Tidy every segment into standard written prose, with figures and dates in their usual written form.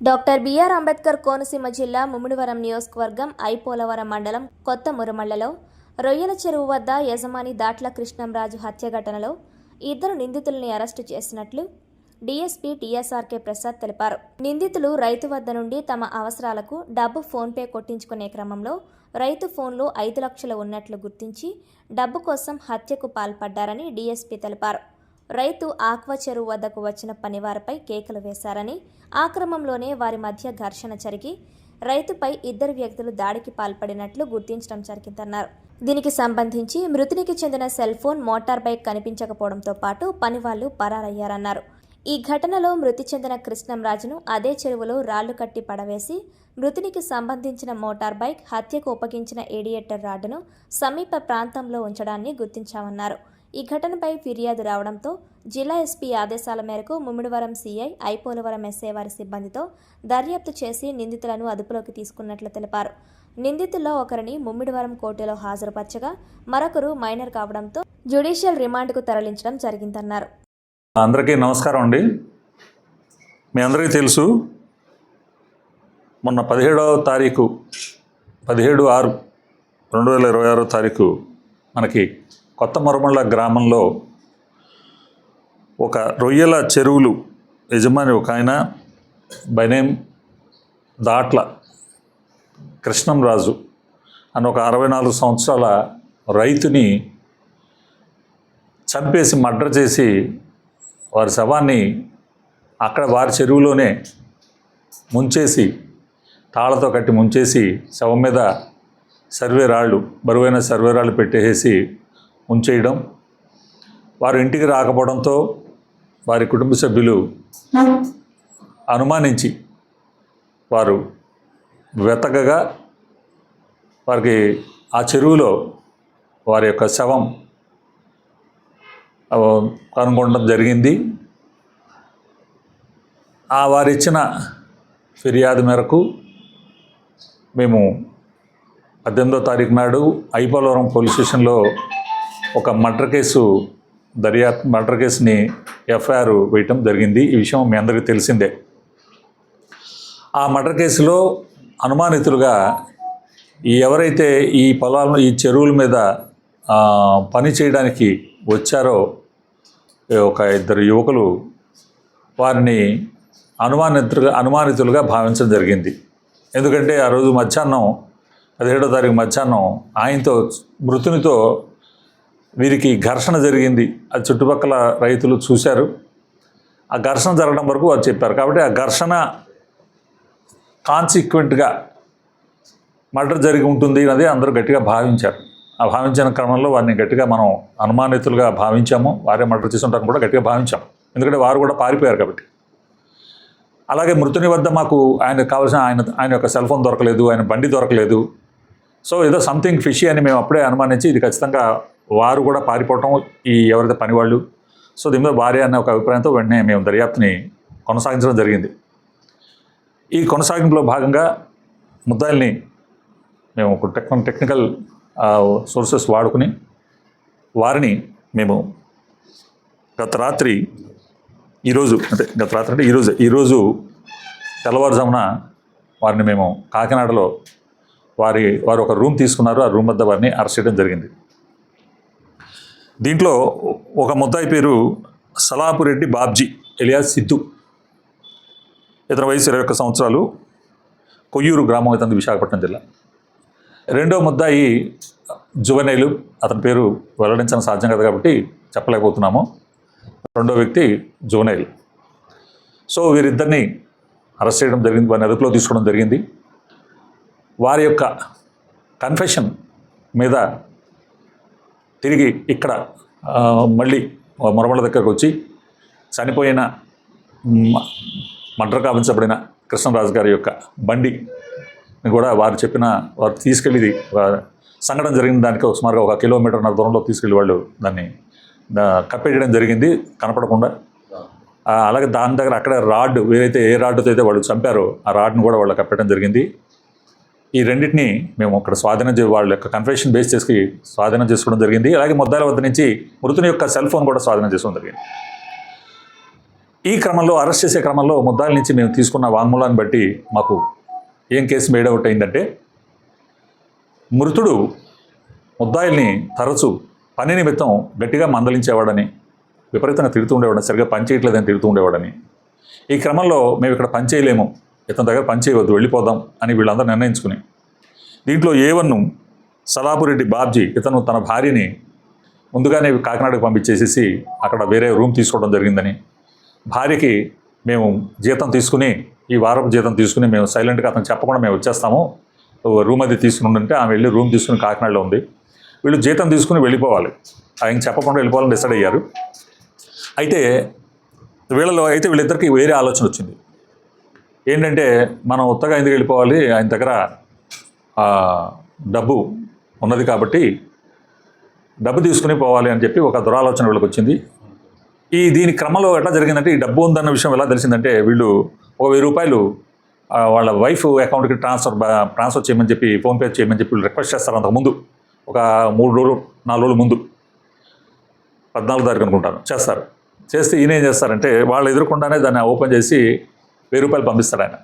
Doctor BR Ambedkar Konaseema జిల్లా ముమ్మిడివరం నియోజకవర్గం ఐపోలవరం మండలం కొత్త మురమళ్లలో రొయ్యల చెరువు వద్ద యజమాని దాట్ల కృష్ణంరాజు హత్య ఘటనలో ఇద్దరు నిందితుల్ని అరెస్టు చేసినట్లు డీఎస్పీ టీఎస్ఆర్కే ప్రసాద్ తెలిపారు. నిందితులు రైతు వద్ద నుండి తమ అవసరాలకు డబ్బు ఫోన్పే కొట్టించుకునే క్రమంలో రైతు ఫోన్లో 5 లక్షలు ఉన్నట్లు గుర్తించి డబ్బు కోసం హత్యకు పాల్పడ్డారని డీఎస్పీ తెలిపారు. రైతు ఆక్వా చెరువు వద్దకు వచ్చిన పనివారిపై కేకలు వేశారని, ఆ క్రమంలోనే వారి మధ్య ఘర్షణ జరిగి రైతుపై ఇద్దరు వ్యక్తులు దాడికి పాల్పడినట్లు గుర్తించడం జరిగిందన్నారు. దీనికి సంబంధించి మృతునికి చెందిన సెల్ ఫోన్, మోటార్ బైక్ కనిపించకపోవడంతో పాటు పనివాళ్లు పరారయ్యారన్నారు. ఈ ఘటనలో మృతి చెందిన కృష్ణంరాజును అదే చెరువులో రాళ్లు కట్టి పడవేసి మృతునికి సంబంధించిన మోటార్ బైక్, హత్యకు ఉపయోగించిన ఏడియేటర్ రాడ్డును సమీప ప్రాంతంలో ఉంచడాన్ని గుర్తించామన్నారు. ఈ ఘటనపై ఫిర్యాదు రావడంతో జిల్లా ఎస్పీ ఆదేశాల మేరకు ముమ్మిడివరం సీఐ, ఐపోలవరం ఎస్ఐ వారి సిబ్బందితో దర్యాప్తు చేసి నిందితులను అదుపులోకి తీసుకున్నట్లు తెలిపారు. నిందితుల్లో ఒకరిని ముమ్మిడివరం కోర్టులో హాజరుపరచగా మరొకరు మైనర్ కావడంతో జ్యుడిషియల్ రిమాండ్కు తరలించడం జరిగిందన్నారు. అందరికీ నమస్కారం అండి. మీ అందరికీ తెలుసు, మొన్న 17వ తారీఖు 17/6/2026 మనకి కొత్త మురమళ్ళ గ్రామంలో ఒక రొయ్యల చెరువులు యజమాని ఒక ఆయన బై నేమ్ దాట్ల కృష్ణంరాజు అని ఒక 64 సంవత్సరాల రైతుని చంపేసి మర్డర్ చేసి వారి శవాన్ని అక్కడ వారి చెరువులోనే ముంచేసి, తాళ్లతో కట్టి ముంచేసి, శవం మీద బరువైన సర్వే రాళ్ళు పెట్టేసి ఉంచేయడం, వారు ఇంటికి రాకపోవడంతో వారి కుటుంబ సభ్యులు అనుమానించి వారు వెతకగా వారికి ఆ చెరువులో వారి యొక్క శవం కనుగొనడం జరిగింది. వారు ఇచ్చిన ఫిర్యాదు మేరకు మేము 18వ తారీఖు నాడు ఐపోలవరం పోలీస్ స్టేషన్లో ఒక మర్డర్ కేసుని ఎఫ్ఐఆర్ వేయటం జరిగింది. ఈ విషయం మీ అందరికీ తెలిసిందే. ఆ మర్డర్ కేసులో అనుమానితులుగా ఎవరైతే ఈ చెరువుల మీద పని చేయడానికి వచ్చారో ఒక ఇద్దరు యువకులు, వారిని అనుమానితులుగా భావించడం జరిగింది. ఎందుకంటే ఆ రోజు మధ్యాహ్నం 17వ తారీఖు మధ్యాహ్నం మృతునితో వీరికి ఘర్షణ జరిగింది. అది చుట్టుపక్కల రైతులు చూశారు. ఆ ఘర్షణ జరగడం వరకు వారు చెప్పారు. కాబట్టి ఆ ఘర్షణ కాన్సిక్వెంట్గా మర్డర్ జరిగి ఉంటుంది అనేది అందరూ గట్టిగా భావించారు. ఆ భావించిన క్రమంలో వారిని గట్టిగా మనం అనుమానితులుగా భావించాము. వారే మర్డర్ చేసి ఉంటారని కూడా గట్టిగా భావించాము. ఎందుకంటే వారు కూడా పారిపోయారు కాబట్టి. అలాగే మృతుని వద్ద మాకు ఆయనకు కావాల్సిన ఆయన యొక్క సెల్ ఫోన్ దొరకలేదు, ఆయన బండి దొరకలేదు. సో ఏదో సంథింగ్ ఫిషీ అని మేము అప్పుడే అనుమానించి ఇది ఖచ్చితంగా వారు కూడా పారిపోవటం, ఎవరైతే పనివాళ్ళు, సో దీని మీద భార్య అనే ఒక అభిప్రాయంతో వెంటనే మేము దర్యాప్తుని కొనసాగించడం జరిగింది. ఈ కొనసాగింపులో భాగంగా ముద్దాయిల్ని మేము ఒక టెక్నికల్ సోర్సెస్ వాడుకుని వారిని మేము ఈరోజు తెల్లవారుజామున వారిని మేము కాకినాడలో వారు ఒక రూమ్ తీసుకున్నారు. ఆ రూమ్ వద్ద వారిని అరెస్ట్ చేయడం జరిగింది. దీంట్లో ఒక ముద్దాయి పేరు సలాపురెడ్డి బాబ్జీ ఎలియాస్ సిద్ధు. ఇతని వయసు 21 సంవత్సరాలు. కొయ్యూరు గ్రామం, ఇతని విశాఖపట్నం జిల్లా. రెండో ముద్దాయి జువెనైల్. అతని పేరు వెల్లడించడం సాధ్యం కదా కాబట్టి చెప్పలేకపోతున్నాము. రెండో వ్యక్తి జువెనైల్. సో వీరిద్దరిని అరెస్ట్ చేయడం జరిగింది, వారిని అదుపులో తీసుకోవడం జరిగింది. వారి యొక్క కన్ఫెషన్ మీద తిరిగి ఇక్కడ మళ్ళీ మురమళ్ళ దగ్గరకు వచ్చి చనిపోయిన మర్డర్ గావించబడిన కృష్ణంరాజు గారి యొక్క బండిని కూడా వారు తీసుకెళ్ళి సంఘటన జరిగిన దానికి సుమారుగా 1 కిలోమీటర్న్నర దూరంలో తీసుకెళ్ళి వాళ్ళు దాన్ని కప్పేయడం జరిగింది కనపడకుండా. అలాగే దాని దగ్గర అక్కడ ఏ రాడ్డుతో అయితే వాళ్ళు చంపారో ఆ రాడ్ను కూడా వాళ్ళు కప్పేయడం జరిగింది. ఈ రెండింటిని మేము అక్కడ వాళ్ళ యొక్క కన్ఫెషన్ బేస్ చేసి స్వాధీనం చేసుకోవడం జరిగింది. అలాగే ముద్దాయిల వద్ద నుంచి మృతుని యొక్క సెల్ ఫోన్ కూడా స్వాధీనం చేసుకోవడం జరిగింది. ఈ క్రమంలో అరెస్ట్ చేసే క్రమంలో ముద్దాయిల నుంచి మేము తీసుకున్న వాంగ్మూలాన్ని బట్టి మాకు ఏం కేసు మేడ్ అవుట్ అయిందంటే, మృతుడు ముద్దాయిల్ని తరచూ పని నిమిత్తం గట్టిగా మందలించేవాడని, విపరీతంగా తిడుతూ ఉండేవాడని, సరిగ్గా పని చేయట్లేదని తిడుతూ ఉండేవాడని. ఈ క్రమంలో మేము ఇక్కడ పని చేయలేము, ఇతని దగ్గర పని చేయవద్దు, వెళ్ళిపోదాం అని వీళ్ళందరూ నిర్ణయించుకుని, దీంట్లో ఏవన్ను సలాపురెడ్డి బాబ్జీ ఇతను తన భార్యని ముందుగానే కాకినాడకు పంపించేసేసి అక్కడ వేరే రూమ్ తీసుకోవడం జరిగిందని, భార్యకి మేము జీతం తీసుకుని ఈ వారపు జీతం తీసుకుని మేము సైలెంట్గా అతను చెప్పకుండా మేము వచ్చేస్తాము, రూమ్ అది తీసుకుని ఉండంటే ఆమె వెళ్ళి రూమ్ తీసుకుని కాకినాడలో ఉంది, వీళ్ళు జీతం తీసుకుని వెళ్ళిపోవాలి, ఆయన చెప్పకుండా వెళ్ళిపోవాలని డిసైడ్ అయ్యారు. అయితే వీళ్ళిద్దరికి వేరే ఆలోచన వచ్చింది. ఏంటంటే మనం ఉత్తగా ఎందుకు వెళ్ళిపోవాలి, ఆయన దగ్గర డబ్బు ఉన్నది కాబట్టి డబ్బు తీసుకుని పోవాలి అని చెప్పి ఒక దురాలోచన వీళ్ళకి వచ్చింది. దీని క్రమంలో ఎట్లా జరిగిందంటే, ఈ డబ్బు ఉందన్న విషయం ఎలా తెలిసిందంటే, వీళ్ళు ఒక 1000 రూపాయలు వాళ్ళ వైఫ్ అకౌంట్కి ట్రాన్స్ఫర్ చేయమని చెప్పి, ఫోన్పే చేయమని చెప్పి వీళ్ళు రిక్వెస్ట్ చేస్తారు. అంతకుముందు ఒక 3 రోజులు 4 రోజుల ముందు 14 తారీఖు అనుకుంటాను చేస్తారు. చేస్తే ఈయన ఏం చేస్తారంటే, వాళ్ళు ఎదురకుండానే దాన్ని ఓపెన్ చేసి 1000 రూపాయలు పంపిస్తాడు ఆయన.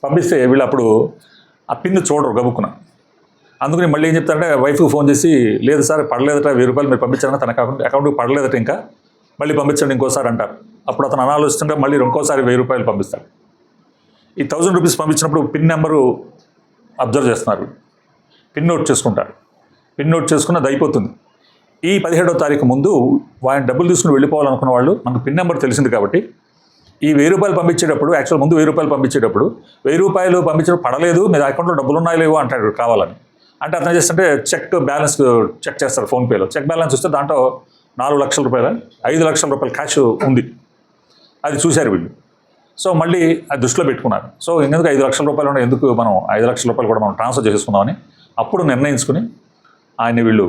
పంపిస్తే వీళ్ళు అప్పుడు ఆ పిన్ చూడరు గబుక్కున. అందుకని మళ్ళీ ఏం చెప్తారంటే, వైఫ్కి ఫోన్ చేసి, లేదు సార్ పడలేదట, 1000 రూపాయలు మీరు పంపించారని తన అకౌంట్కి పడలేదట, ఇంకా మళ్ళీ పంపించండి ఇంకోసారి అంటారు. అప్పుడు అతను అనాలోచిస్తుంటే మళ్ళీ ఇంకోసారి 1000 రూపాయలు పంపిస్తాడు. ఈ 1000 రూపీస్ పంపించినప్పుడు పిన్ నెంబరు అబ్జర్వ్ చేస్తున్నారు, పిన్ నోట్ చేసుకుంటారు. పిన్ నోట్ చేసుకున్నది అయిపోతుంది. ఈ 17వ తారీఖు ముందు ఆయన డబ్బులు తీసుకుని వెళ్ళిపోవాలనుకున్న వాళ్ళు, మనకు పిన్ నెంబర్ తెలిసింది కాబట్టి, ఈ 1000 రూపాయలు పంపించేటప్పుడు, యాక్చువల్ ముందు 1000 రూపాయలు పంపించేటప్పుడు 1000 రూపాయలు పంపించడం పడలేదు, మీ అకౌంట్లో డబ్బులు ఉన్నాయో లేవో అంటాడు కావాలని. అంటే అతను చేస్తుంటే చెక్ బ్యాలెన్స్ చెక్ చేస్తారు ఫోన్పేలో. చెక్ బ్యాలెన్స్ వస్తే దాంట్లో 4 లక్షల రూపాయలు 5 లక్షల రూపాయలు క్యాష్ ఉంది. అది చూశారు వీళ్ళు. సో మళ్ళీ అది దృష్టిలో పెట్టుకున్నారు. సో ఎందుకు 5 లక్షల రూపాయలు ఉన్నాయి, ఎందుకు మనం 5 లక్షల రూపాయలు కూడా మనం ట్రాన్స్ఫర్ చేసుకుందామని అప్పుడు నిర్ణయించుకుని ఆయన్ని వీళ్ళు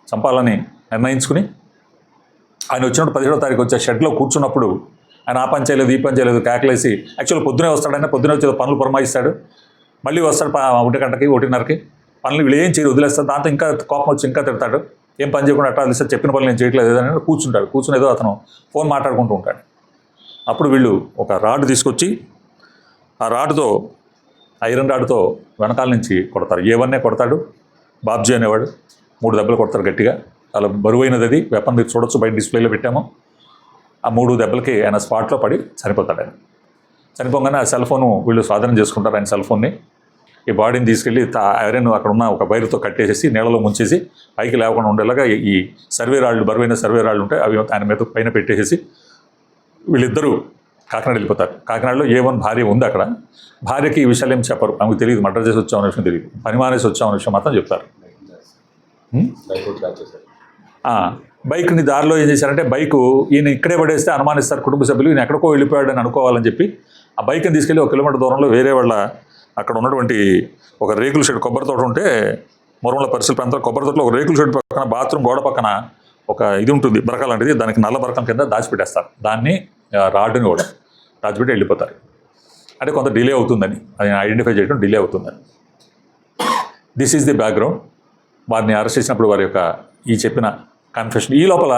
చంపాలని నిర్ణయించుకుని, ఆయన వచ్చినప్పుడు 17వ తారీఖు వచ్చే షెడ్లో కూర్చున్నప్పుడు ఆయన ఆ పని చేయలేదు, ఈ పని చేయలేదు, కేకలేసి, యాక్చువల్ పొద్దునే వస్తాడు ఆయన, పొద్దునే వచ్చి పనులు పురమాయిస్తాడు, మళ్ళీ వస్తాడు 1 గంటకి 1:30కి, పనులు వీళ్ళు ఏం చేయరు, వదిలేస్తాడు. దాంతో ఇంకా కోపం వచ్చి ఇంకా తిడతాడు, ఏం పని చేయకుండా అట్లా వదిలేస్తే, చెప్పిన పనులు నేను చేయట్లేదు ఏదని కూర్చుంటాడు. కూర్చుని ఏదో అతను ఫోన్ మాట్లాడుకుంటూ ఉంటాడు. అప్పుడు వీళ్ళు ఒక రాడ్ తీసుకొచ్చి ఆ రాడ్తో, ఐరన్ రాడ్తో వెనకాల నుంచి కొడతారు. ఏవన్నే కొడతాడు. బాబ్జీ అనేవాడు 3 దెబ్బలు కొడతారు గట్టిగా. చాలా బరువైనది అది వెపన్, మీరు చూడొచ్చు, బయట డిస్ప్లేలో పెట్టాము. ఆ 3 దెబ్బలకి ఆయన స్పాట్లో పడి చనిపోతాడు. ఆయన చనిపోగానే ఆ సెల్ ఫోను వీళ్ళు స్వాధీనం చేసుకుంటారు. ఆయన సెల్ ఫోన్ని, ఈ బాడీని తీసుకెళ్ళి ఐరన్ అక్కడ ఉన్న ఒక వైరుతో కట్టేసి నీళ్ళలో ముంచేసి పైకి లేకుండా ఉండేలాగా ఈ సర్వే రాళ్ళు, బరువైన సర్వే రాళ్ళు ఉంటాయి, అవి ఆయన మీద పైన పెట్టేసి వీళ్ళిద్దరూ కాకినాడ వెళ్ళిపోతారు. కాకినాడలో A1 భార్య ఉంది అక్కడ. భార్యకి ఈ విషయాలు ఏం చెప్పరు, ఆమెకు తెలియదు, మర్డర్ చేసి వచ్చామనే విషయం తెలియదు, పని మానేసి వచ్చామనే విషయం మాత్రం చెప్తారు. బైక్ని దారిలో ఏం చేశారంటే, బైకు ఈయన ఇక్కడే పడేస్తే అనుమానిస్తారు కుటుంబ సభ్యులు, ఈయన ఎక్కడికో వెళ్ళిపోయాడని అనుకోవాలని చెప్పి ఆ బైక్ని తీసుకెళ్ళి 1 కిలోమీటర్ దూరంలో వేరే వాళ్ళ అక్కడ ఉన్నటువంటి ఒక రేకుల షెడ్, కొబ్బరి తోట ఉంటే మురమల పరిసర ప్రాంతంలో కొబ్బరి తోటలో ఒక రేకుల షెడ్ పక్కన, బాత్రూమ్ గోడ పక్కన ఒక ఇది ఉంటుంది, బరక లాంటిది, దానికి నల్ల బరకం కింద దాచిపెట్టేస్తారు. దాన్ని రాడ్ని కూడా దాచిపెట్టి వెళ్ళిపోతారు. అంటే కొంత డిలే అవుతుందని, అది ఐడెంటిఫై చేయడం డిలే అవుతుందని. This is the background. వారిని అరెస్ట్ చేసినప్పుడు వారి యొక్క ఈ చెప్పిన కన్ఫెషన్. ఈ లోపల